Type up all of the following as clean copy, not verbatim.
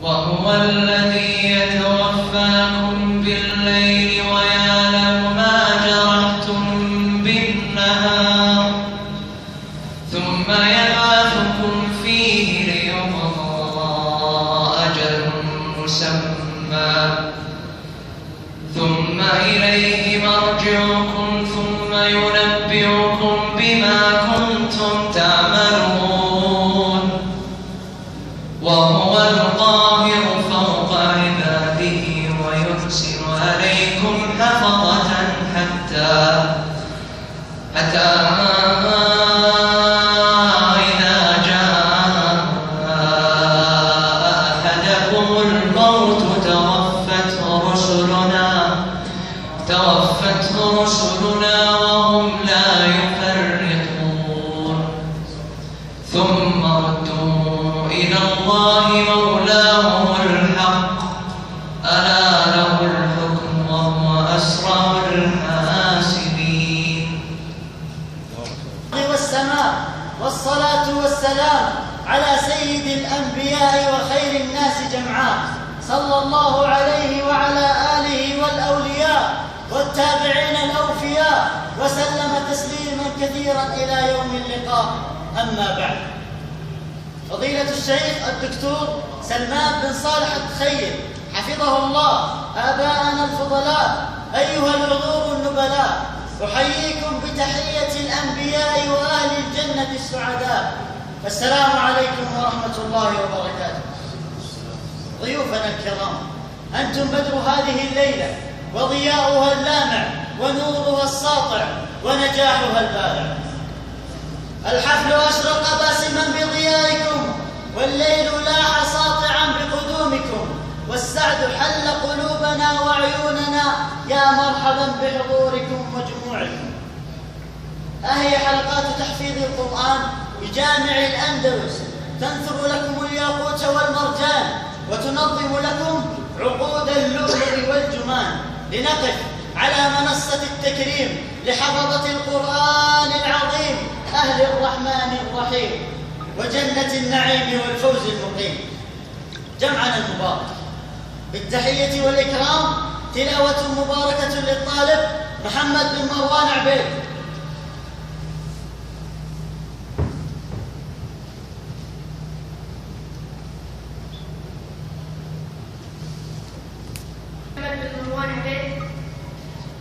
وهو الذي يتوفاكم بالليل ويعلم ما جرحتم بالنهار ثم يبعثكم فيه ليقضى أجل مسمى ثم إليه مرجعكم ثم ينبئكم بما كنتم تعملون وهو القاهر فوق عباده ويرسل عليكم حفظة حتى إذا جاء أحدكم الموت توفته رسلنا وهم لا يفرطون ثم ردوا إلى الله مولاهم الحق ألا له الحكم وهو أسرع الحاسبين. والسماء والصلاة والسلام على سيد الأنبياء وخير الناس جمعاء صلى الله عليه وعلى آله والأولياء والتابعين الأوفياء وسلم تسليما كثيرا إلى يوم اللقاء. أما بعد، فضيلة الشيخ الدكتور سلمان بن صالح التخيل حفظه الله، آباءنا الفضلاء، أيها الحضور النبلاء، أحييكم بتحية الأنبياء وأهل الجنة السعداء. السلام عليكم ورحمة الله وبركاته. ضيوفنا الكرام، أنتم بدر هذه الليلة وضياؤها اللامع ونورها الساطع ونجاحها البارع. الحفل أشرق باسما بضيائكم والليل لاح ساطعا بقدومكم والسعد حل قلوبنا وعيوننا يا مرحبا بحضوركم وجموعكم. أهي حلقات تحفيظ القرآن بجامع الأندلس تنثر لكم الياقوت والمرجان وتنظم لكم عقود اللؤلؤ والجمان لنقف على منصة التكريم لحفظة القرآن العظيم أهل الرحمن الرحيم وجنة النعيم والفوز المقيم. جمعنا المبارك بالتحية والإكرام تلاوة مباركة للطالب محمد بن مروان عبيد.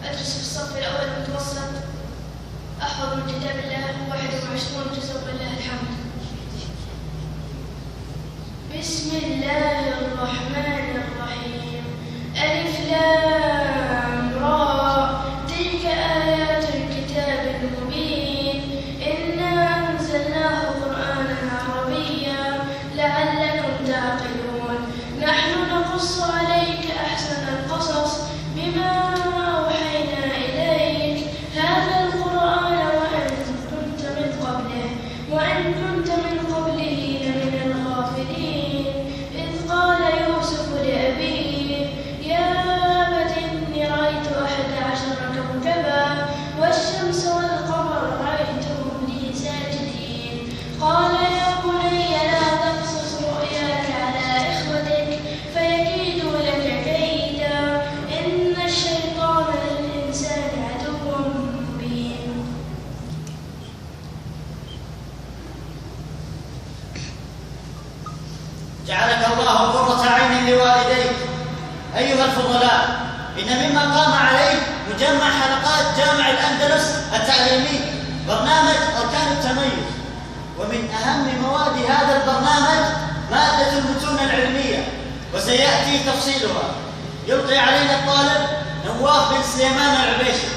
أدرس في الصف الأول المتوسط، أحفظ من كتاب الله 21 جزء ولله الحمد. بسم الله الرحمن الرحيم. ألف لام را، تلك آيات الكتاب المبين، إنا أنزلناه قرآنا عربيا لعلكم تعقلون. نحن نقص عليك أحسن القصص بما أوحينا إليك هذا القرآن وإن كنت من قبله لمن الغافلين. إذ قال يوسف لأبيه يا أبت إني رأيت 11 كوكبا والشمس والقمر رأيتهم لي ساجدين. قال يا بني لا تقصص رؤياك على إخوتك فيكيدوا لك كيدا إن الشيطان للإنسان عدو مبين. جعلك الله قرة عين لوالديك. أيها الفضلاء، إن مما قام عليه مجمع حلقات جامع الأندلس التعليمي برنامج أركان التميز، ومن أهم مواد هذا البرنامج مادة المتون العلمية وسيأتي تفصيلها. يلقي علينا الطالب نواف بن سليمان العبيشي.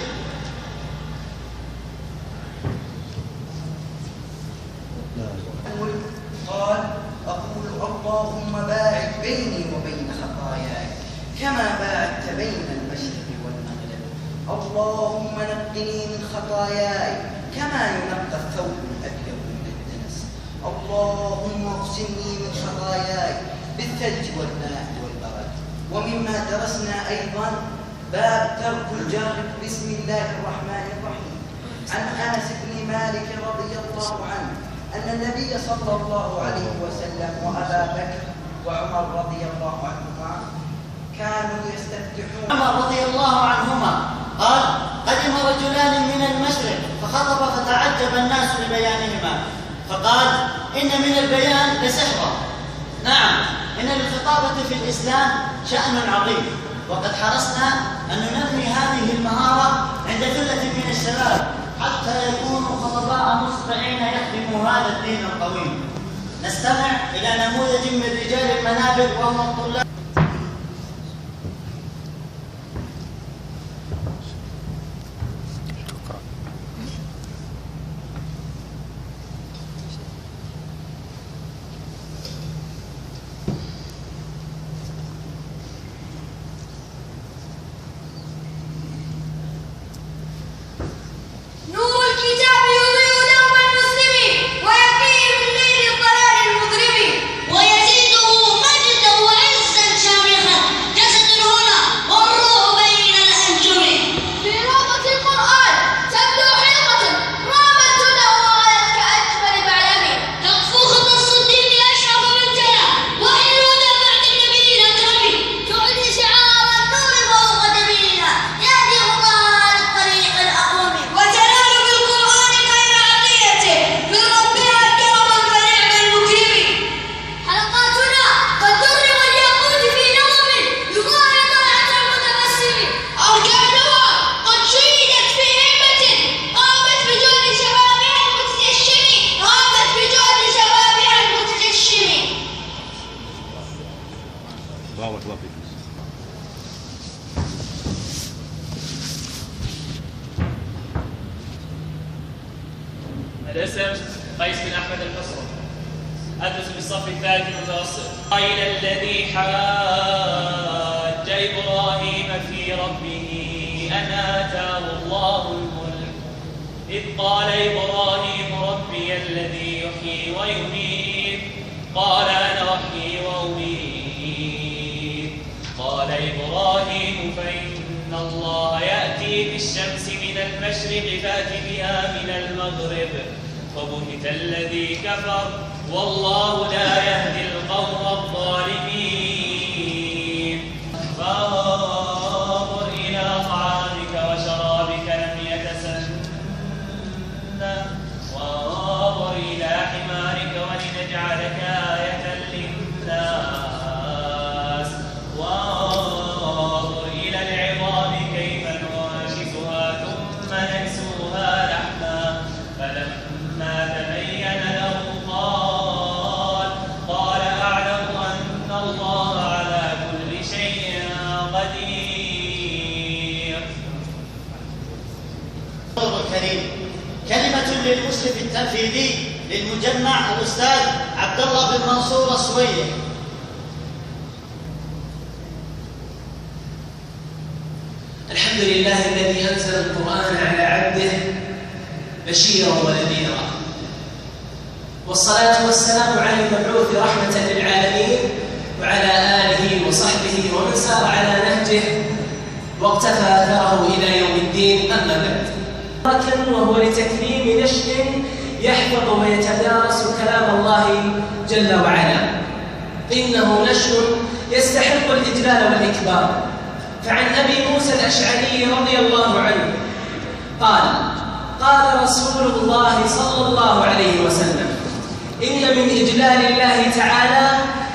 قال أقول اللهم باعد بيني وبين خطاياي كما باعدت بين المشرق والمغرب. اللهم نقني من خطاياي كما ينقى الثوب الأبيض من الدنس. اللهم اغسلني من خطاياي بالثلج والماء والبرد. ومما درسنا أيضا باب ترك الجار بسم الله الرحمن الرحيم. عن أنس بن مالك رضي الله عنه أن النبي صلى الله عليه وسلم وأبا بكر وعمر رضي الله عنهما كانوا يستفتحون. عمر رضي الله عنهما قال: قدم رجلان من المشرق فخطب فتعجب الناس لبيانهما، فقال: إن من البيان لسحرا. نعم، إن للخطابة في الإسلام شأن عظيم، وقد حرصنا أن ننمي هذه المهارة عند ثلة من الشباب حتى يكونوا خطباء مصلحين يخدموا هذا الدين القويم. نستمع إلى نموذج من رجال المنابر وهم الطلاب. الاسم قيس بن أحمد الحصري، أدرس بالصف الثالث المتوسط. إلى الذي حاج إبراهيم في ربه أن آتاه الله الملك إذ قال إبراهيم ربي الذي يحيي ويميت قال أنا أحيي وأميت قال إبراهيم فإن الله يأتي بالشمس من المشرق فأت بها من المغرب فبهت الذي كفر والله لا يهدي القوم الظالمين. فانظر إلى طعامك وشرابك لم يتسنى وانظر إلى حمارك ولنجعلك آية للناس وانظر إلى العظام كيف ننشزها ثم نكسوها لحما فلما تبين له قال أعلم أن الله على كل شيء قدير. الكريم كلمة للمشرف التنفيذي للمجمع الأستاذ عبد الله بن منصور السويدي. الحمد لله الذي أنزل القرآن على عبده بشيرا ونذيرا، والصلاة والسلام على المبعوث رحمة للعالمين وعلى آله وصحبه ومن سار على نهجه واقتفى أثره إلى يوم الدين. أما بعد، وهو لتكريم نشء يحفظ ويتدارس كلام الله جل وعلا، إنه نشء يستحق الإجلال والإكبار. فعن أبي موسى الأشعري رضي الله عنه قال: قال رسول الله صلى الله عليه وسلم: إن من إجلال الله تعالى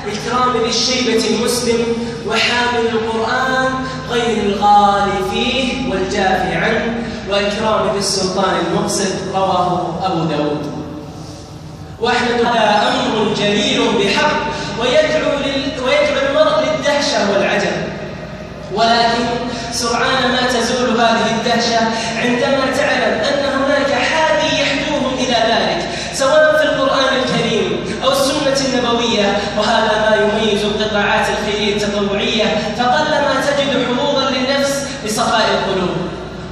إكرام ذي الشيبة المسلم وحامل القرآن غير الغالي فيه والجافي عنه، وإكرام ذي السلطان المقصد. رواه أبو داود. وأحمد هذا أمر جليل بحق ويدعو المرء للدهشة والعجب، ولكن سرعان ما تزول هذه الدهشة عندما تعلم أن هناك حادي يحدوهم إلى ذلك، سواء في القرآن الكريم أو السنة النبوية. وهذا ما يميز القطاعات الخيرية التطوعية، فقلما تجد حظوظا للنفس بصفاء القلوب.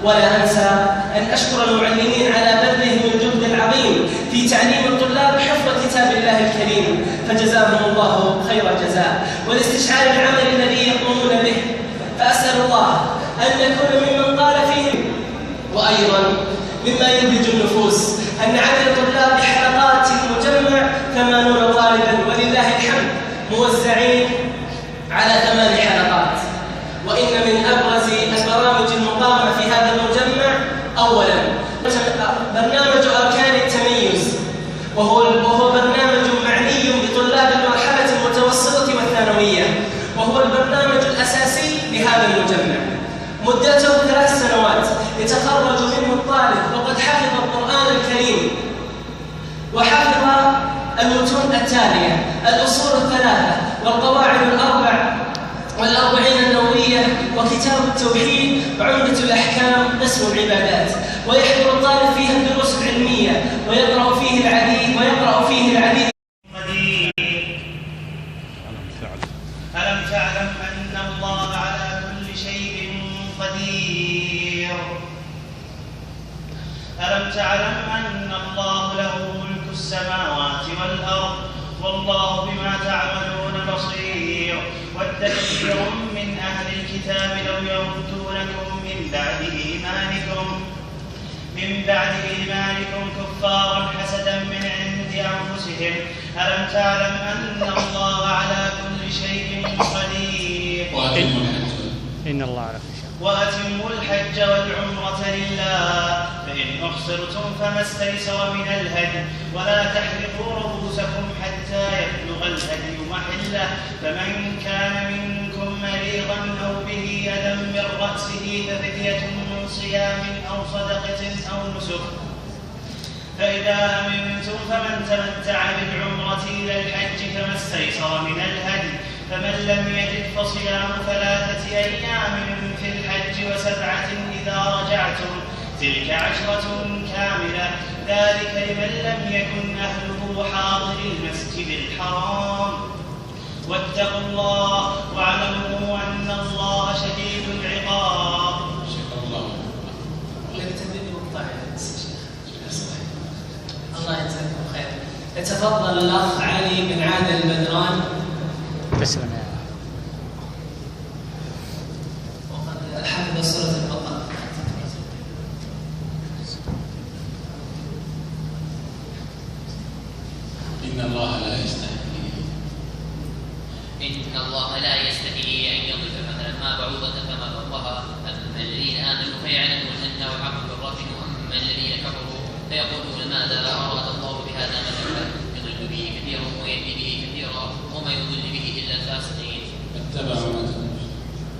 ولا أنسى أن أشكر المعلمين على بذلهم الجهد العظيم في تعليم الطلاب حفظ كتاب الله الكريم، فجزاهم الله خير الجزاء، والاستشعار العمل الذي يقومون به. فأسأل الله أن نكون ممن قال فيهم. وأيضا مما يبهج النفوس أن عدد طلاب حلقات المجمع 80 طالبا ولله الحمد، موزعين على 8 حلقات. وإن من أبرز البرامج المقامة في هذا المجمع أولاً برنامج أركان التميز، وهو برنامج معني بطلاب المرحلة المتوسطة والثانوية، وهو البرنامج الأساسي لهذا المجمع. مدته 3 سنوات يتخرج منه الطالب وقد حفظ القرآن الكريم وحفظ المتون التالية: الأصول الثلاثة والقواعد الأربع والأربعين النووية وكتاب التوحيد وعمدة الأحكام قسم العبادات. ويحضر الطالب فيها الدروس العلمية ويقرأ فيه العديد ألم تعلم أن الله على كل شيء قدير؟ ألم تعلم أن الله له ملك السماوات والأرض والله بما تعملون بصير؟ ود كثير من أهل الكتاب لو يردونكم من بعد إيمانكم كفارا حسدا من عند أنفسهم. ألم تعلم أن الله على كل شيء قدير؟ وأتموا الحج والعمرة لله، فإن أحصرتم فما استيسر من الهدي، ولا تحلقوا رؤوسكم حتى يبلغ الهدي محله، فمن كان منكم مريضا أو به أذى من رأسه ففدية من صيام أو صدقة أو نسك، فإذا أمنتم فمن تمتع بالعمرة إلى الحج فما استيسر من الهدي، فمن لم يجد فصيام 3 أيام في الحج و7 إذا رجعتم، تلك 10 كاملة، ذلك لمن لم يكن أهله حاضر المسجد الحرام. واتقوا الله واعلموا أن الله شديد العقاب. الله يجزاكم خير. يتفضل الأخ علي بن عادل البدران. تسلم يا وقد حفظ سورة البقرة. إن الله لا يستحيي أن يضرب مثلا ما بعوضة فما فوقها، أما الذين آمنوا فيعلمون أنه الحق من ربهم، وأما الذين كفروا فيقولون ماذا أراد الله بهذا مثلا، يضل به كثيرا ويهدي به كثيرا وما يضل به إلا الفاسقين.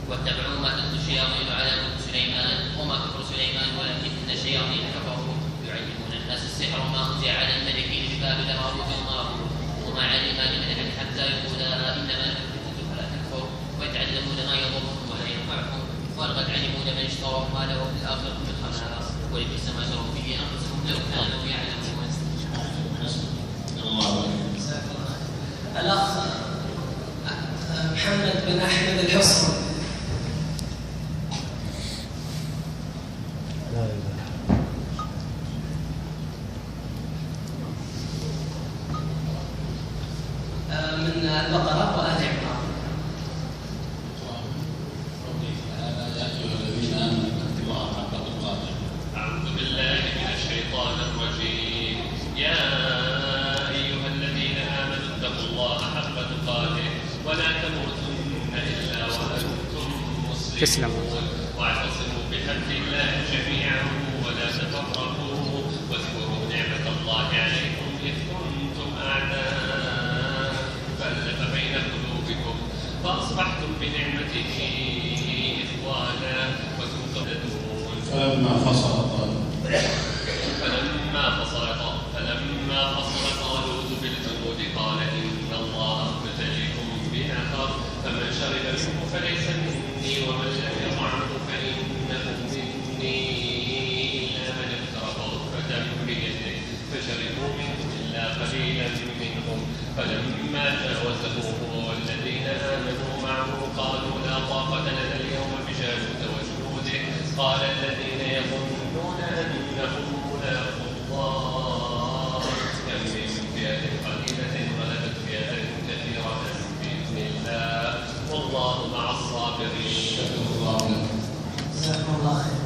واتبعوا ما تتلو الشياطين على ملك سليمان وما كفر سليمان ولكن الشياطين كفروا يعلمون الناس السحر وما أنزل على الملكين ببابل هاروت وماروت وما علم من حتى يقولا إنما نحن فتنة فلا تكفر، ويتعلمون ما يضرهم ولا ينفعهم، ولقد علموا لمن اشتروا ما له في الآخرة من خلاق ولبئس ما شروا به أنفسهم لو كانوا يعلمون. الأخ محمد بن أحمد الحصري. من البقرة وآل عمران. أعوذ بالله من الشيطان الرجيم. يا أيها الذين آمنوا اتقوا الله حق تقاته ولا تموتن إلا وأنتم مسلمون، واعتصموا بحبل الله جميعا ولا تفرقوا، واذكروا نعمة الله عليكم إذ كنتم أعداء فألف بين قلوبكم فأصبحتم بنعمته إخوانا وكنتم تدعون. فلما فصل طالوت بالجنود قال إن الله مبتليكم بنهر فمن شرب منه فليس مني ومن لم يطعمه فإنه مني إلا من اغترف غرفة بيده فشربوا منه إلا قليلا منهم، فلما جاوزه هو والذين آمنوا معه قالوا لا طاقة لنا اليوم بجالوت وجنوده، قال الذين يظنون أنهم ملاقو الله كم من فئة قليلة غلبت فئة كثيرة بإذن الله والله مع الصابرين. جزاكم الله خير.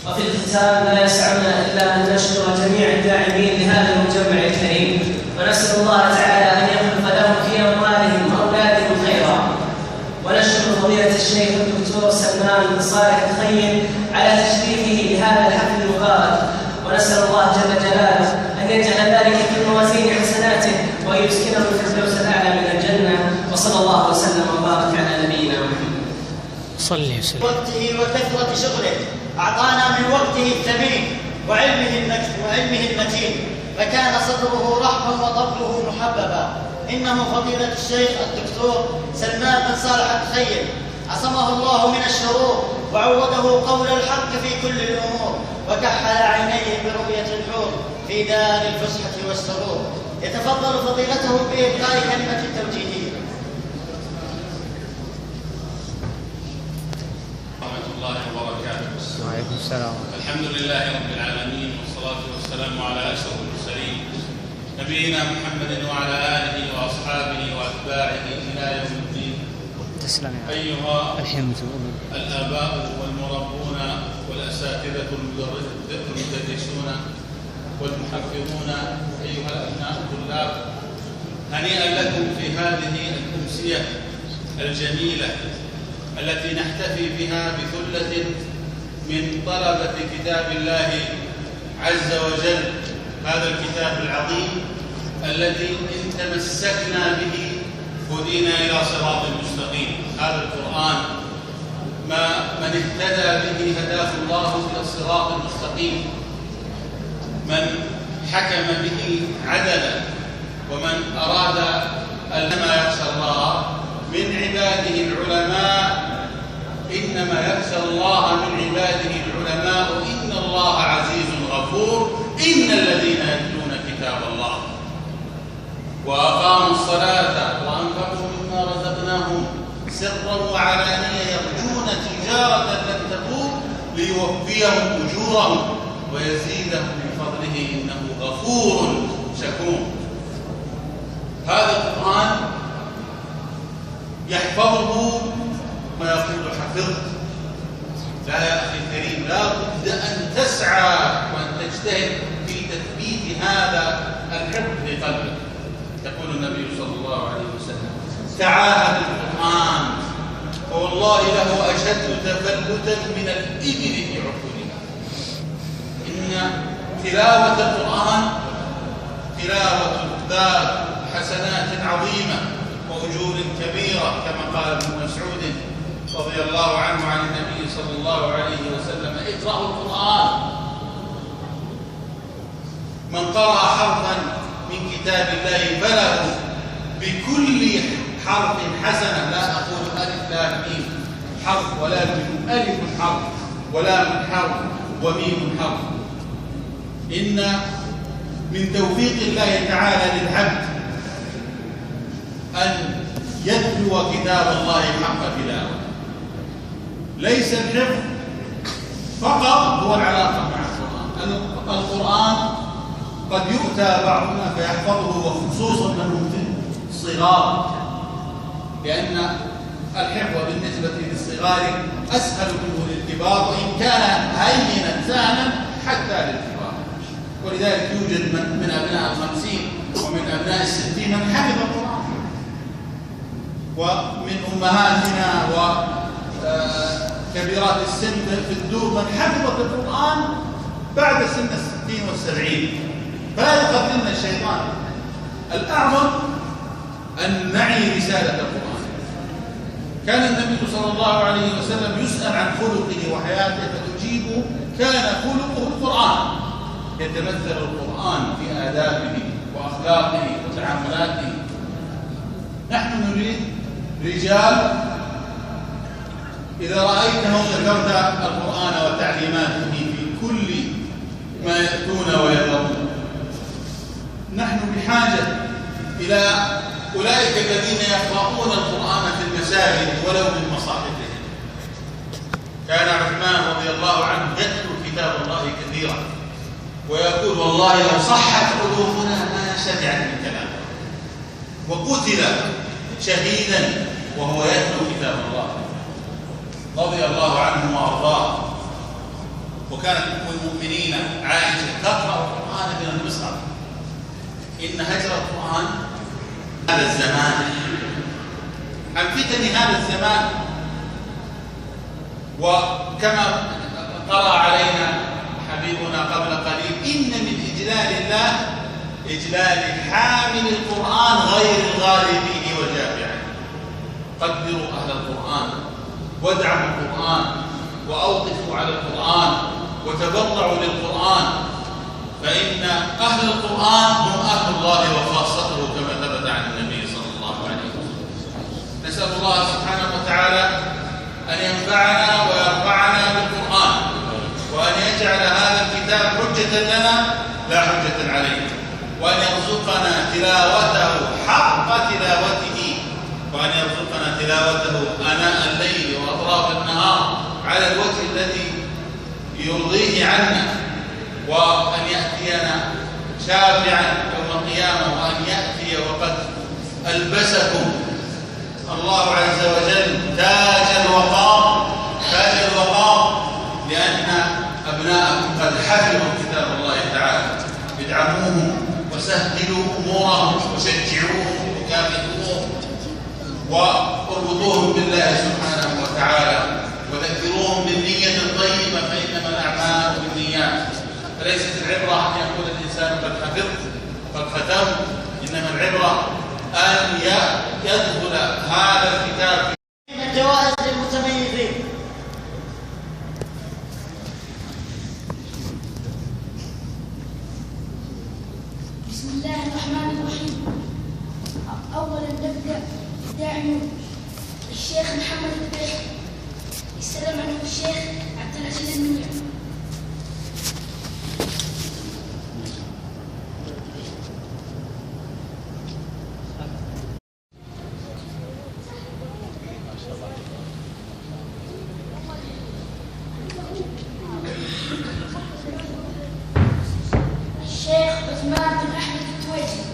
وفي الختام لا يسعنا إلا أن نشكر جميع الداعمين لهذا المجمع الكريم، ونسأل الله تعالى أن يخلف لهم في أموالهم الشيخ الدكتور سلمان بن صالح الخيم على تشريفه لهذا الحفل المبارك، ونسأل الله جل جلاله أن يجعل ذلك في موازين حسناته وأن يسكنه الفردوس الأعلى من الجنة. وصلى الله وسلم وبارك على نبينا محمد. صلي وسلم. وقته وكثرة شغله أعطانا من وقته الثمين وعلمه المتين، فكان صدره رحبا وطبله محببا. إنه فضيلة الشيخ الدكتور سلمان بن صالح الخيم، عصمه الله من الشرور وعوضه قول الحق في كل الأمور، وكحل عينيه برؤية الحور في دار الفسحة والسرور. يتفضل فضيلته بإلقاء كلمة التوجيهية. ورحمة الله وبركاته. وعليكم السلام. الحمد لله رب العالمين، والصلاة والسلام على أشرف المرسلين نبينا محمد وعلى آله وأصحابه وأتباعه إلى يوم الدين. تسلم. أيها الحمد الآباء والمربون والأساتذة المدرسون والمحفظون، أيها الأبناء الطلاب، هنيئا لكم في هذه الأمسية الجميلة التي نحتفي بها بثلة من طلبة كتاب الله عز وجل، هذا الكتاب العظيم الذي إن تمسكنا به هدينا إلى صراط مستقيم. هذا القرآن من اهتدى به هداه الله إلى الصراط المستقيم، من حكم به عدلا، ومن أراد أنما يخشى الله من عباده العلماء، إنما يخشى الله من عباده العلماء، إن الله عزيز غفور، إن الذين يتلون كتاب الله وأقاموا الصلاة وأنفقوا مما رزقناهم سرا وعلانية يرجون تجارة لن تبور ليوفيهم أجورهم ويزيدهم من فضله إنه غفور شكور. هذا القرآن يحفظه ما يقول حفظت. لا يا أخي الكريم، لا بد أن تسعى وأن تجتهد في تثبيت هذا الحفظ في قلبك. يقول النبي صلى الله عليه وسلم: تعاهد القرآن فوالله له أشد تفلتا من الإبل في عقولها. إن تلاوة القرآن تلاوة ذات حسنات عظيمة وأجور كبيرة، كما قال ابن مسعود رضي الله عنه عن النبي صلى الله عليه وسلم: اقرأوا القرآن، من قرأ حرفا من كتاب الله فله بكل حرف حسنة. لا أقول ألف لام ميم حرف، ولكن ألف حرف ولام حرف وميم حرف. إن من توفيق الله تعالى للعبد أن يتلو كتاب الله حق تلاوته. ليس الحفظ فقط هو العلاقة مع القرآن. القرآن قد يؤتى بعضنا فيحفظه، وخصوصا من الصغار، لأن الحفظ بالنسبة للصغار أسهل منه للكبار، وإن كان هينا سهلا حتى للكبار. ولذلك يوجد من أبناء 50 ومن أبناء 60 من حفظ القرآن، ومن أمهاتنا وكبيرات السن في الدور من حفظت القرآن بعد سن 60 و70. فلا يقدمنا الشيطان. الأعظم أن نعي رسالة القرآن. كان النبي صلى الله عليه وسلم يسأل عن خلقه وحياته فتجيبه: كان خلقه القرآن. يتمثل القرآن في آدابه وأخلاقه وتعاملاته. نحن نريد رجال إذا رأيتهم ذكرت القرآن وتعليماته في كل ما يأتون ويذرون. نحن بحاجة إلى أولئك الذين يقرؤون القرآن في المساجد ولو من مصاحفهم. كان عثمان رضي الله عنه يتلو كتاب الله كثيرا ويقول: والله لو صحت قلوبنا ما شجعت من كلامه. وقتل شهيدا وهو يتلو كتاب الله رضي الله عنه وارضاه. وكانت ام المؤمنين عائشه تقرا القران من المصحف. ان هجر القران هذا الزمان، عن فتن هذا الزمان وكما قرأ علينا حبيبنا قبل قليل: إن من إجلال الله إجلال حامل القرآن غير الغالي فيه وجافعه. قدروا أهل القرآن وادعموا القرآن وأوقفوا على القرآن وتبرعوا للقرآن، فإن أهل القرآن هم أهل الله وخاصته كما ثبت عن النبي صلى الله عليه وسلم. نسأل الله سبحانه وتعالى أن ينفعنا ويرفعنا بالقرآن، وأن يجعل هذا الكتاب حجة لنا لا حجة علينا، وأن يرزقنا تلاوته حق تلاوته، وأن يرزقنا تلاوته آناء الليل وأطراف النهار على الوجه الذي يرضيه عنا، وأن يأتينا شافعا يوم القيامة، وأن يأتي وقد ألبسكم الله عز وجل تاج الوقار، لأن أبناءكم قد حفظوا كتاب الله تعالى. ادعموهم وسهلوا أمورهم وشجعوهم وكافئوهم واربطوهم بالله سبحانه وتعالى، وذكروهم بالنية الطيبة، فإنما الأعمال بالنيات. فليست العبرة أن يقول الإنسان قد حفظت وقد ختمت، إنما العبرة أن يدخل هذا الكتاب من الجوائز للمتميزين. بسم الله الرحمن الرحيم. أولا نبدأ داعم الشيخ محمد البيخ، السلام عليكم الشيخ عبد العزيز المنيع. الشيخ عثمان بن أحمد التويجي.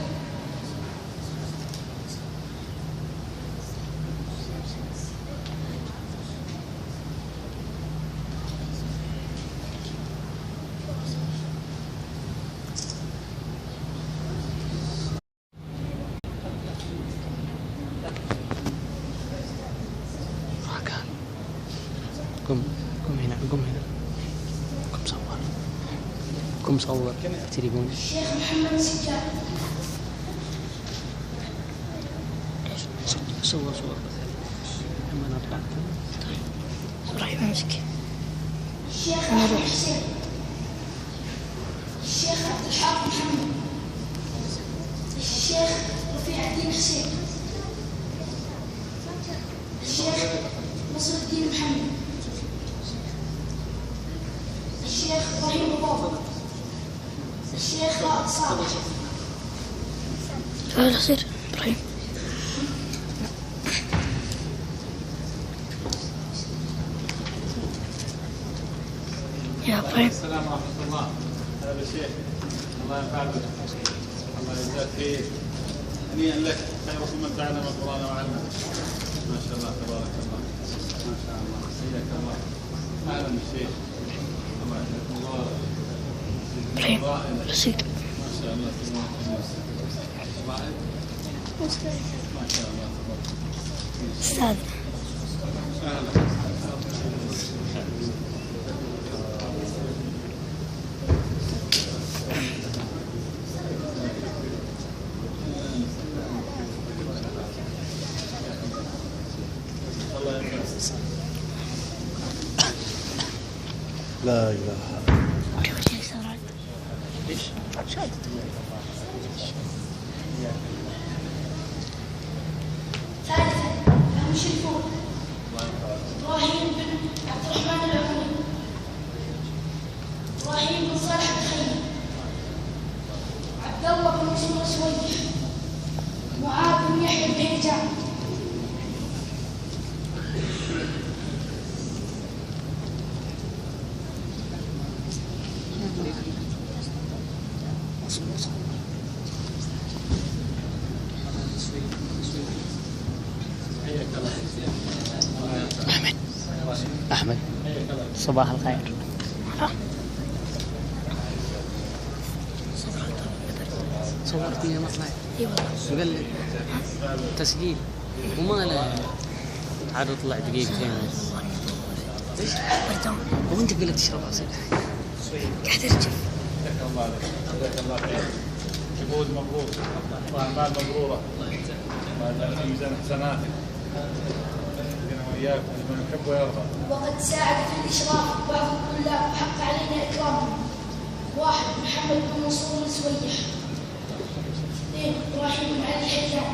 قم هنا قم صور تليفون. الشيخ محمد سجاد. صور لما نطلع. ابراهيم امسك. الشيخ أحمد حسين. الشيخ عبد الحق محمد. الشيخ رفيع الدين حسين. الشيخ نصر الدين محمد. الشيخ إبراهيم البابا. الشيخ خالد صالح. تعال صير إبراهيم. يا إبراهيم. السلام ورحمة الله. هذا الشيخ الله ينفع بك، الله يجزاك خير. هنيئا لك، خيركم من تعلم القرآن وعلمه. ما شاء الله تبارك الله، ما شاء الله، حياك الله. أهلا بالشيخ، الله يحفظك الله. إبراهيم رصيد. ما شاء الله تبارك الله. ما شاء الله تبارك الله. أستاذ. أهلا. لا إله ليش؟ شاد. ثالثا المشرفون إبراهيم بن عبد الرحمن العمري، إبراهيم بن صالح الخيري، عبد الله بن مسلم السويدي، معاذ بن يحيى البهيجان. أحمد صباح الخير. صورتني مطلع. اي والله. مقلد تسجيل وما له عاد اطلع دقيقتين. بردون. وانت قلت تشرب عصير. قاعد ارجف. جزاك الله خير. جهود مبروك. اعمال مبروره. الله في ميزان حسناتك. انا وياك ونحن نحب ويرضى. وقد ساعد في الإشراف بعض الطلاب وحق علينا إكرامهم. 1 محمد بن منصور السويح. 2 إبراهيم بن علي الحجان.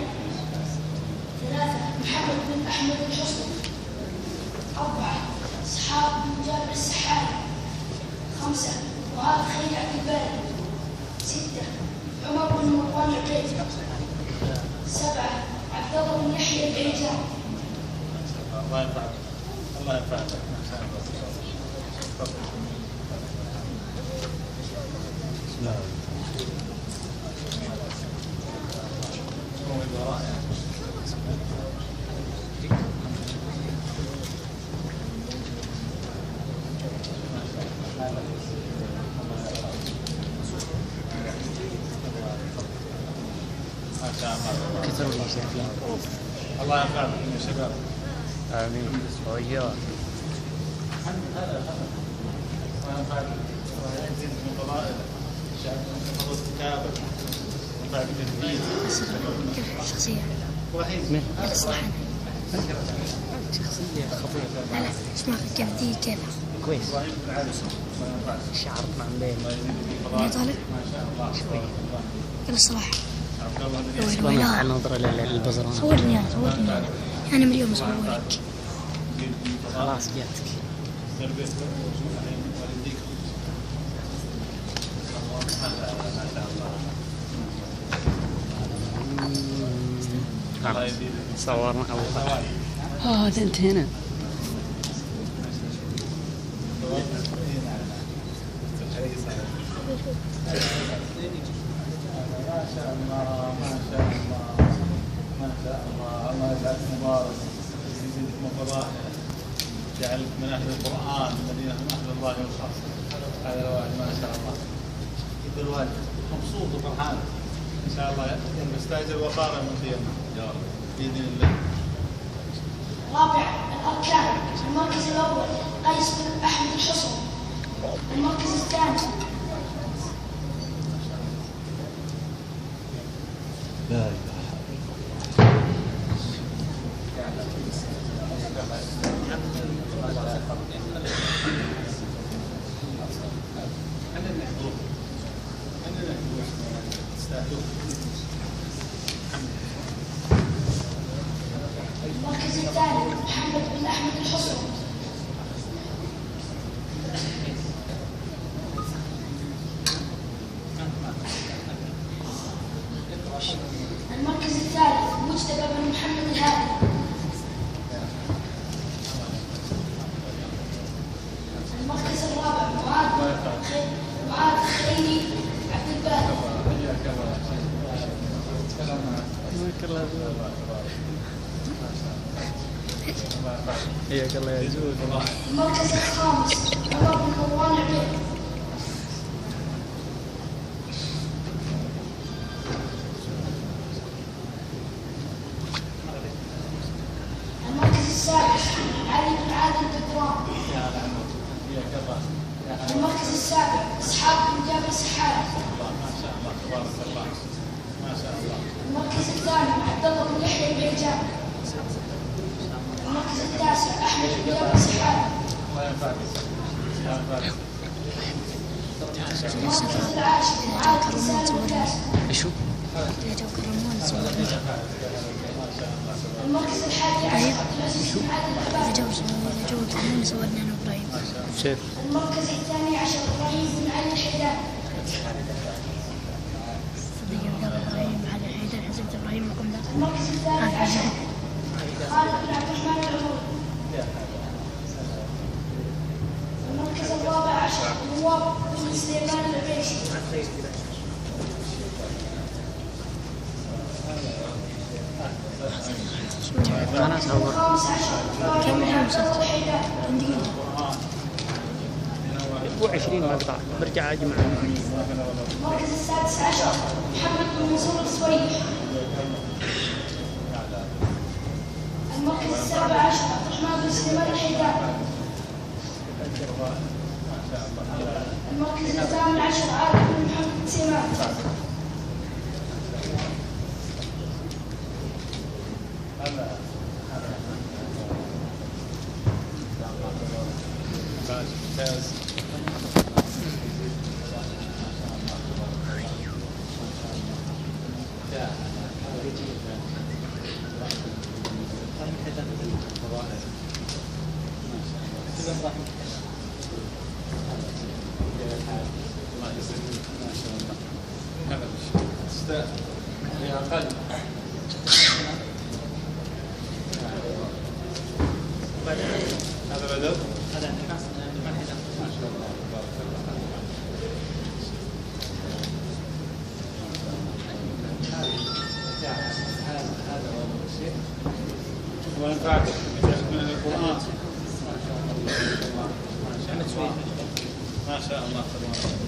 3 محمد بن أحمد الحصن. 4 إسحاق بن جابر السحاري. 5 معاذ خليل عبد الباري. 6 عمر بن مروان العبيد. 7 عبد الله بن يحيى العيجان. الله ينفعك. الله ينفعك. كثر الله يسعدك. الله ينفعك يا شباب. امين. وياك. الله ينفعك. الله يزيد من فضائل الشعب من فضل الكتابة. ينفعك بالدين. شخصية. وحيد. الإصلاح. شخصية خطيرة. لا لا اسمها كذي كذا. كويس. شعرت مع مبين. يا طالب. ما شاء الله. شوي. الإصلاح. عبد على نظرة للبزران. صورني أنا أنا من اليوم أصورك. خلاص جاتك. صورنا أول. هذا أنت هنا. ما شاء الله ما شاء الله ما شاء الله. الله يجعلك مبارك ويزيدك من فضائله. يجعلك من اهل القران الذين هم اهل الله وخاصه. هذا الواحد ما شاء الله. يقول الواحد مبسوط وفرحان ان شاء الله يستاجر وقارا من خيامه يا رب باذن الله. 4 الأركان. المركز الأول قيس بن أحمد الحصن. المركز الثاني لا اله المركز الثالث محمد بن أحمد الحصن. المركز الثالث مجتبى بن محمد الهادي. المركز الرابع معاذ خليلي عبد الباري. حياك الله يا زود. المركز الخامس عمر بن مروان العبيد. المركز السادس علي بن عادل الدبران. المركز السابع اسحاق بن جابر السحاري. ما شاء الله تبارك الله ما شاء الله. المركز الثاني عبد الله بن يحيى العيجان. المركز التاسع احمد بن جابر السحاري. الله ينفعك. الله ينفعك. المركز العاشر معاذ بن سالم القاسم. شو؟ المركز الحادي عشر عبد العزيز بن عادل العبادي. صورنا انا وابراهيم. المركز الثاني عشر ابراهيم بن علي الحجان. صدق ابراهيم على الحيدر حسبت ابراهيم وقمنا. المركز الثالث عشر خالد بن عبد الرحمن العمري. المركز الرابع عشر نواب بن سليمان العبيشي. انا اصور. الخامس عشر ابراهيم بن عبد الله الحيدر. 20 مقطع برجع اجمع. المركز السادس عشر محمد بن منصور السويح. المركز السابع عشر عبد الرحمن بن سليمان الحيدان. المركز الثامن عشر عادل بن محمد سيمان. ونفعته من القرآن. ما شاء الله تبارك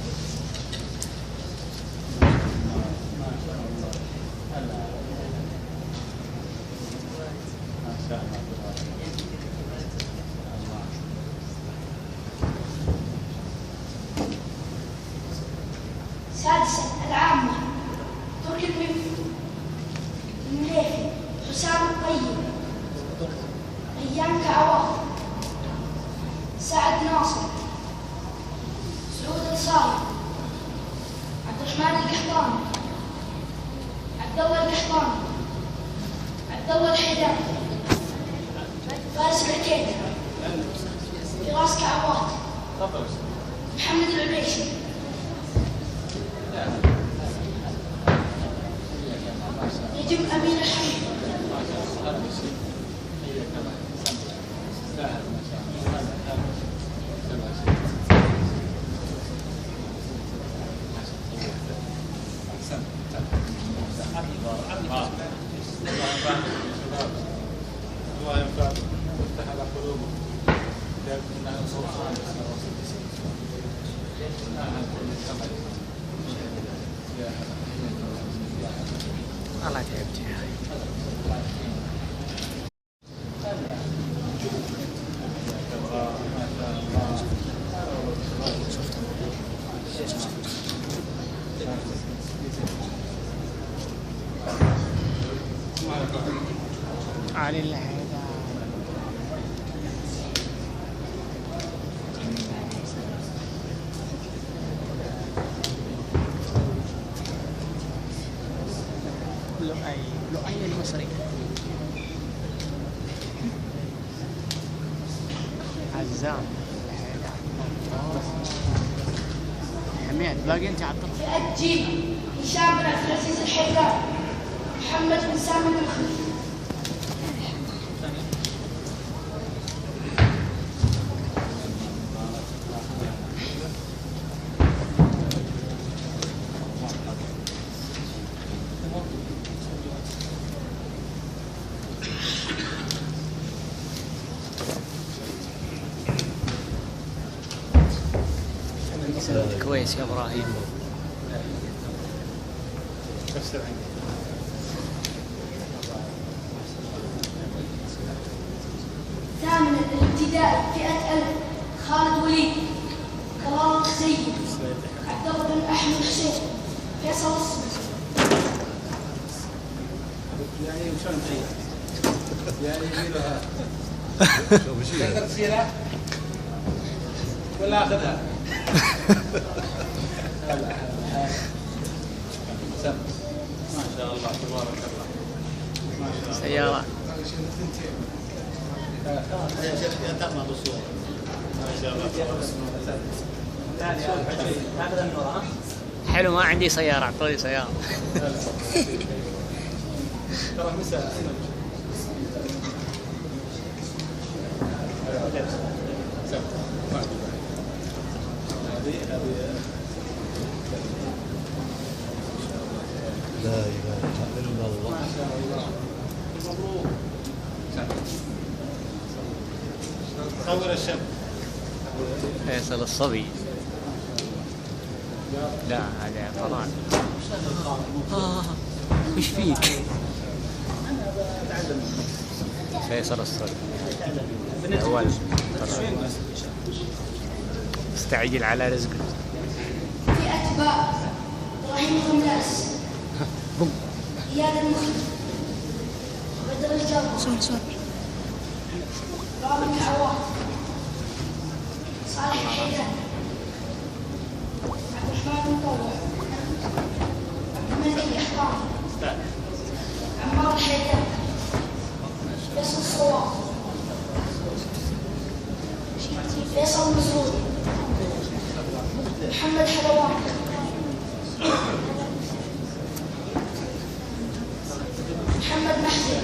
سادسا العامة تركي المليحي، حسام الطيب، أيام كعواف، سعد ناصر، سعود الصايغ، عبد الرحمن القحطاني، عبد الله القحطاني، عبد الله الحيدان، فارس العكيدي، فراس كعوات، محمد العبيشي، نجم أمين الحميد، الله ينفعك وافتح على قلوبهم انها سبحان الله تعبت يا اخي. علي الحيدان لؤي المصري عزام حميد باقي انت عبد الله. فئة جيل هشام بن عبد العزيز الحيدان، محمد بن سامي الخليفي. كويس يا ابراهيم. ثامنا الابتدائي فئة ألف خالد وليد، كرار سيد، عبد الله بن أحمد حسين، فيصل الصبي. يعني شلون يعني يجيبها تقدر تصيرها ولا اخذها؟ ما شاء الله تبارك الله. ما شاء الله. سيارة. تغمض الصورة. ما شاء الله. حلو ما عندي سيارة اعطوني سيارة. ترى مساء لا إله إلا الله. ما شاء الله. مبروك. صور الشم. فيصل الصبي. لا هذا فران. وش فيك؟ فيصل الصبي. أول. مستعجل على رزقه. في أتباع إبراهيم الغملاس، إياد المخلف، بدر الجابر، رامي العوام، صالح الحيدان، عبد الرحمن المطوع، عبد الملك الإحقام، عمار الحيدان، فيصل الصواب، فيصل المسعودي، محمد حلوان، محمد محسن،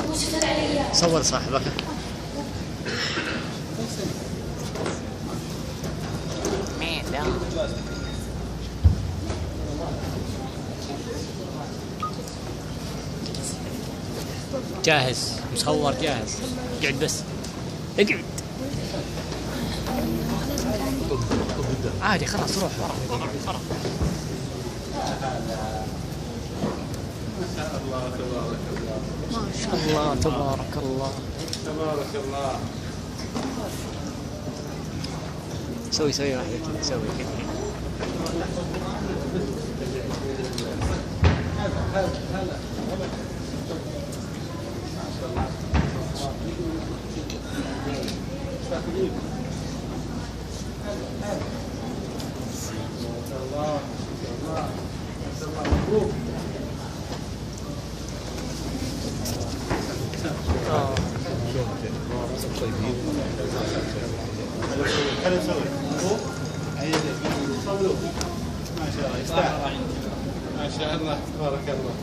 يوسف العليان. صور صاحبك. جاهز، مصور جاهز. اقعد بس، اقعد عادي خلاص روح ورا. ما شاء الله تبارك الله. سوي واحدة كذا، سوي كذا. ما شاء الله تبارك الله.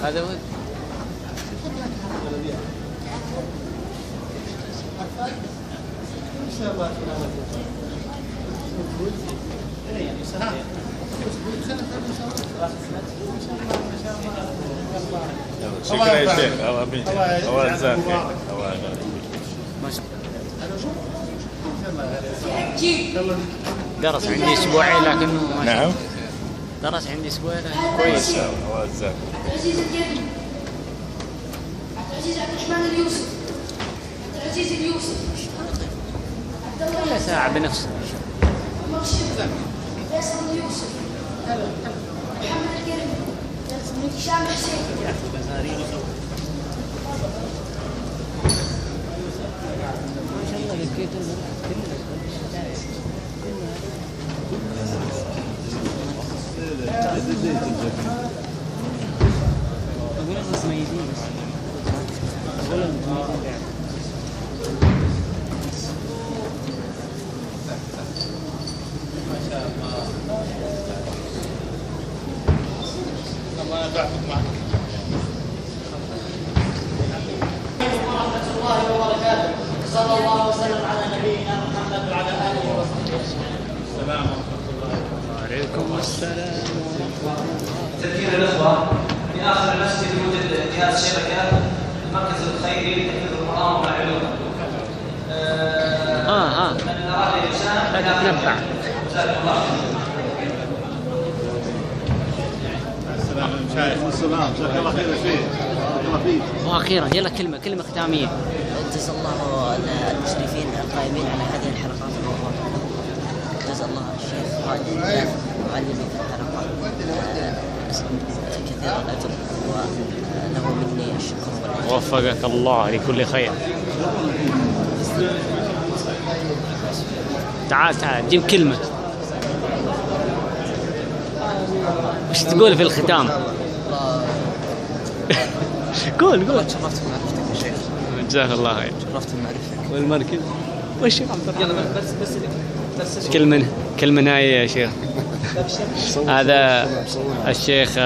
هذا هو. شكرا يا شيخ. الله يجزاك خير. درس عندي اسبوعين لكنه ما شاء نعم. الله. درس عندي اسبوعين كويس. الله يجزاك. عبد العزيز الجرمي، عبد العزيز عبد الرحمن اليوسف، عبد العزيز اليوسف، عبد الله كل ساعة بنفسه. عمر الشبكي، فيصل اليوسف، محمد الجرمي، هشام حسين. الله يبارك معك. ورحمة الله وبركاته. صلى الله وسلم على نبينا محمد وعلى آله وصحبه أجمعين. السلام ورحمة الله. وعليكم السلام ورحمة الله. تذكير الأخوة، في آخر المسجد يوجد جهاز شبكة المركز الخيري لتحفيظ القرآن والعلوم. من أراد الإنسان لا تتنبع. جزاكم الله خير. السلام جزاك الله خير يا شيخ. بارك الله فيك. واخيرا يلا كلمة ختامية. جزا الله المشرفين القائمين على هذه الحلقات المباركة. جزا الله الشيخ خالد معلمي في الحلقة كثير الأجر وله مني الشكر والعافية. وفقك الله لكل خير. تعال جيب كلمة. وش تقول في الختام؟ قول. شرفت بمعرفتك يا شيخ. جزاك الله خير. شرفت بمعرفتك. والمركز وش بس كلمة نهائية يا شيخ. هذا الشيخ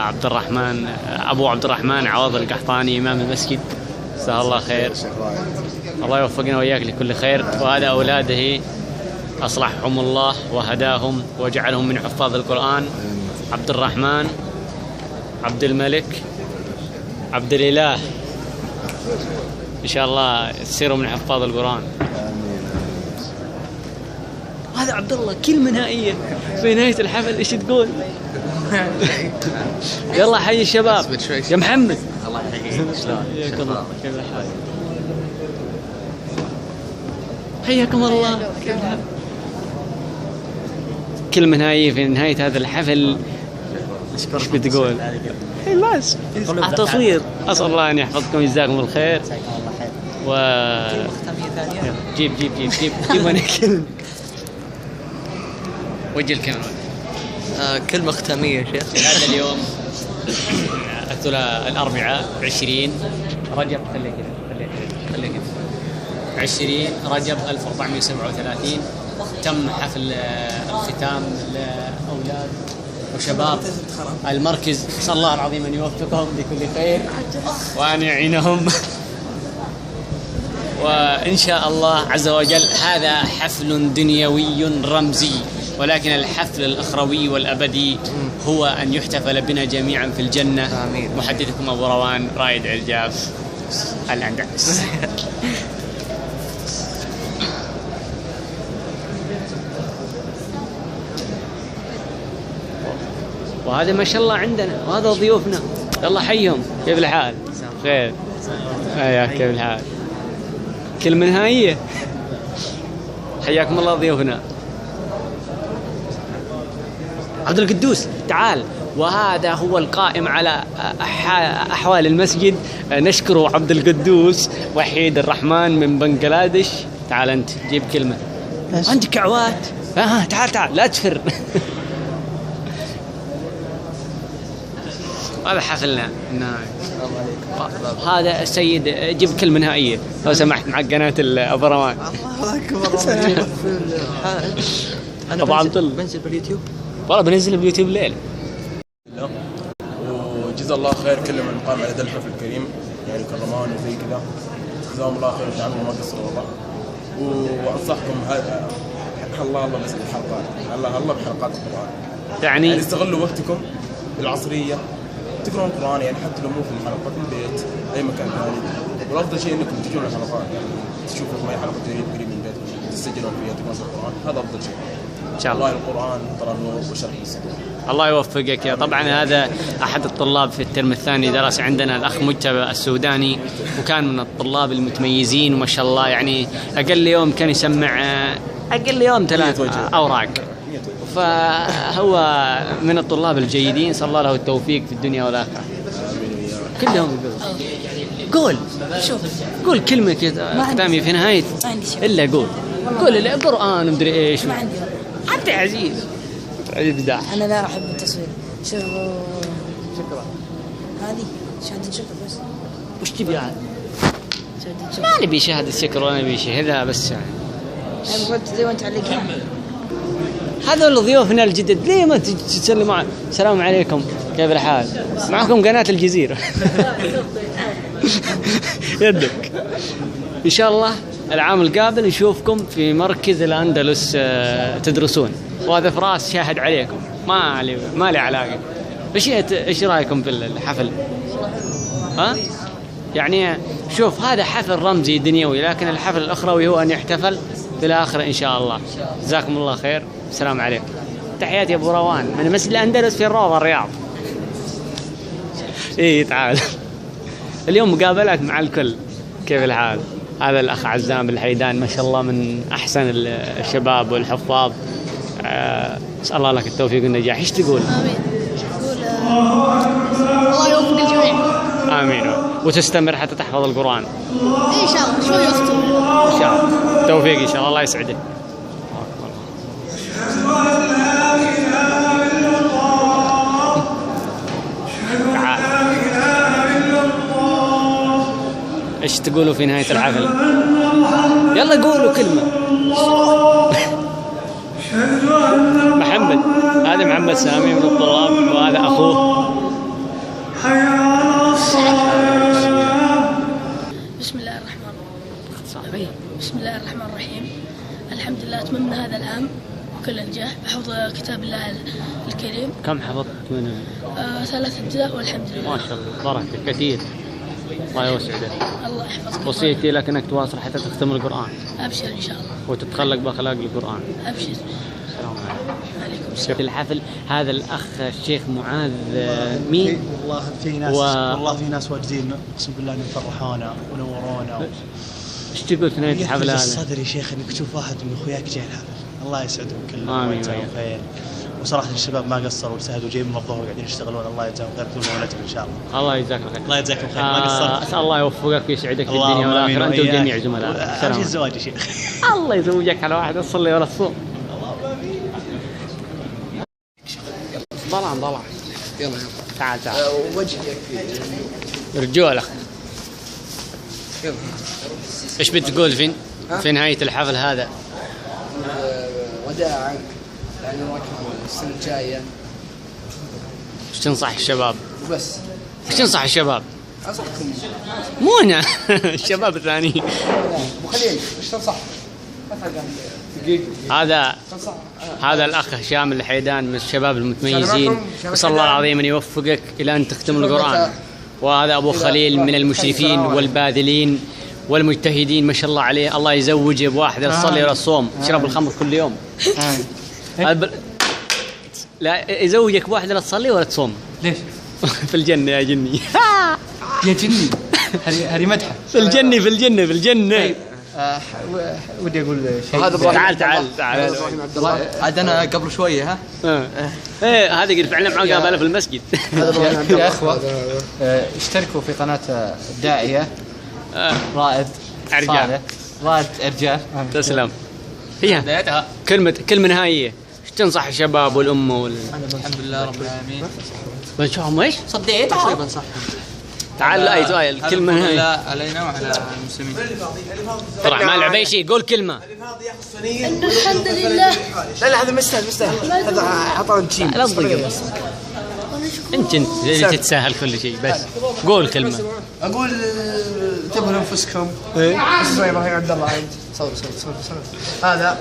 عبد الرحمن أبو عبد الرحمن عوض القحطاني إمام المسجد، جزاه الله خير. الله يوفقنا وإياك لكل خير. وهذا أولاده أصلحهم الله وهداهم وجعلهم من حفاظ القرآن: عبد الرحمن، عبد الملك، عبد الإله. إن شاء الله تصيروا من حفاظ القرآن. هذا عبد الله كلمة نهائية في نهاية الحفل ايش تقول؟ يلا حي الشباب يا محمد. الله يحييك. شلون؟ حياكم الله. كيف الحال؟ حياكم الله. كيف الحال؟ كلمة نهائية في نهاية هذا الحفل ايش بتقول؟ بس تصوير. اسال الله ان يحفظكم جزاكم الخير. و جيب انا كلمة. وجه الكاميرا. كلمة ختامية يا شيخ. هذا اليوم الأربعاء 20 رجب. خليه كذا 20 رجب 1437 تم حفل ختام الأولاد وشباب المركز. نسأل الله العظيم أن يوفقهم بكل خير وأن يعينهم، وإن شاء الله عز وجل هذا حفل دنيوي رمزي، ولكن الحفل الأخروي والأبدي هو أن يحتفل بنا جميعا في الجنة. آمين. محدثكم أبو روان رائد عرجاف الأندلس. وهذا ما شاء الله عندنا، وهذا ضيوفنا. يلا حيهم. كيف الحال؟ خير. كيف الحال؟ كلمة نهائية. حياكم الله ضيوفنا. عبد القدوس تعال. وهذا هو القائم على أحوال المسجد، نشكره عبد القدوس وحيد الرحمن من بنغلاديش. تعال أنت جيب كلمة. عندك عوات. تعال لا تفر. هذا حفلنا النهائي. هذا السيد جيب كلمة نهائية لو سمحت مع قناة أبو روان. الله أكبر. أنا بنزل باليوتيوب. والله بنزل باليوتيوب الليل. وجزا الله خير كل من قام على هذا الحفل الكريم، يعني كرمان وزي كذا. جزاهم الله خير وتعبوا ما قصروا والله. وانصحكم هذا الله بس بالحلقات، الله بحلقات القرآن. يعني استغلوا وقتكم بالعصرية تقرأون القرآن، يعني حتى لو مو في الحلقات من البيت أي مكان ثاني. والأفضل شيء إنكم تجون الحلقات، يعني تشوفوا ما هي حلقة قريب من بيتكم تسجلون فيها تقرأون القرآن. هذا أفضل شيء. إن شاء الله. القرآن ترى النور وشرح الصدور. الله يوفقك. طبعا هذا أحد الطلاب في الترم الثاني درس عندنا، الأخ مجتبى السوداني، وكان من الطلاب المتميزين وما شاء الله. يعني أقل يوم كان يسمع أقل يوم 3 أوراق، فهو من الطلاب الجيدين. صلى الله له التوفيق في الدنيا والآخرة. كلهم قول قول كلمة كذا ختامية في نهاية إلا قول القرآن ومدري إيش. ما عندي. عبد العزيز بداح. أنا لا أحب التصوير. شكرا. هذه شهادة شكر بس. وش تبي عاد؟ ما نبي شهادة شكر ولا نبي شيء، هذا بس يعني. قلت زي ما أنت عليك. هذول ضيوفنا الجدد، ليه ما تسلموا عليهم؟ السلام عليكم، كيف الحال؟ معكم قناة الجزيرة. يدك. إن شاء الله العام القابل نشوفكم في مركز الأندلس تدرسون، وهذا فراس شاهد عليكم. ما لي علاقة. إيش رأيكم في الحفل؟ يعني شوف، هذا حفل رمزي دنيوي، لكن الحفل الأخروي هو أن يحتفل في الآخرة إن شاء الله. جزاكم الله خير. السلام عليكم. تحياتي أبو روان من مسجد الأندلس في الروضة الرياض. تعال. اليوم مقابلات مع الكل. كيف الحال؟ هذا الأخ عزام الحيدان ما شاء الله من أحسن الشباب والحفاظ. أسأل الله لك التوفيق والنجاح. إيش تقول؟ آمين. الله يوفق الجميع. آمين. وتستمر حتى تحفظ القرآن إن شاء الله. شوي أختم إن شاء الله. توفيق إن شاء الله. الله يسعدك. تعال. إيش تقولوا في نهاية الحفل؟ يلا قولوا كلمة. محمد. هذا محمد سامي من الطلاب، وهذا أخوه. بسم الله الرحمن الرحيم. الحمد لله أتممنا هذا العام بكل نجاح بحفظ كتاب الله الكريم. كم حفظت منه؟ 3 أجزاء والحمد لله. ما شاء الله، بركة كثير. الله يوسعك. الله يحفظك. وصيتي لك انك تواصل حتى تختم القرآن. ابشر ان شاء الله. وتتخلق باخلاق القرآن. ابشر. السلام عليكم السلام. في الحفل هذا الاخ الشيخ معاذ مين؟ والله في ناس والله في ناس واجدين اقسم بالله انهم فرحونا ونورونا. ايش تقول في نهاية الحفل هذا؟ الصدر يا شيخ انك تشوف واحد من اخوياك جاي الحفل. الله يسعدهم كلهم. امين. وصراحه الشباب ما قصروا واجتهدوا جايبين من الظهر وقاعدين يشتغلون. الله يجزاهم خير طول عمركم ان شاء الله. الله يجزاكم خير. الله يجزاكم خير. ما قصرت. اسال الله يوفقك ويسعدك في الدنيا والاخره انت وجميع زملائك. اهم شيء الزواج يا شيخ. الله يزوجك على واحد تصلي ولا تصوم. ظلام يلا تعال وجهك رجولك. ايش بتقول في نهاية الحفل هذا؟ وداعا يعني السنة الجاية. ايش تنصح الشباب؟ وبس. ايش تنصح الشباب؟ انصحكم مو انا الشباب الثاني. ابو خليل ايش تنصح؟ هذا الاخ هشام الحيدان من الشباب المتميزين. نسال الله العظيم ان يوفقك الى ان تختم القرآن. وهذا ابو خليل من المشرفين والباذلين والمجتهدين ما شاء الله عليه. الله يزوجه بواحده تصلي ولا تصوم تشرب الخمر كل يوم. لا يزوجك بواحده لا تصلي ولا تصوم. ليش؟ في الجنه يا جني. يا جني هذه مدحه. في الجنه. ودي اقول شيء. تعال عاد انا قبل شويه ايه هذا قد فعلنا معه قابله في المسجد. يا اخوه اشتركوا في قناه الداعيه رائد ارجال. تسلم. فيها كلمه نهائيه ايش تنصح الشباب والامه الحمد لله رب العالمين. بنشوفهم ايش صديت بنصحهم. تعال اي سؤال كلمه نهائيه علينا وعلى المسلمين. طلع ما لعب اي شيء قول كلمه. إن الحمد لله. لا هذا مستاهل هذا عطانا تشيم. لا تضيق انت اللي تتساهل كل شيء بس قول كلمه. اقول انتبهوا لانفسكم. بس زي ابراهيم عبد الله انت صور هذا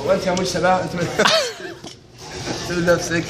وانت يا مجتبى انت من نفسك.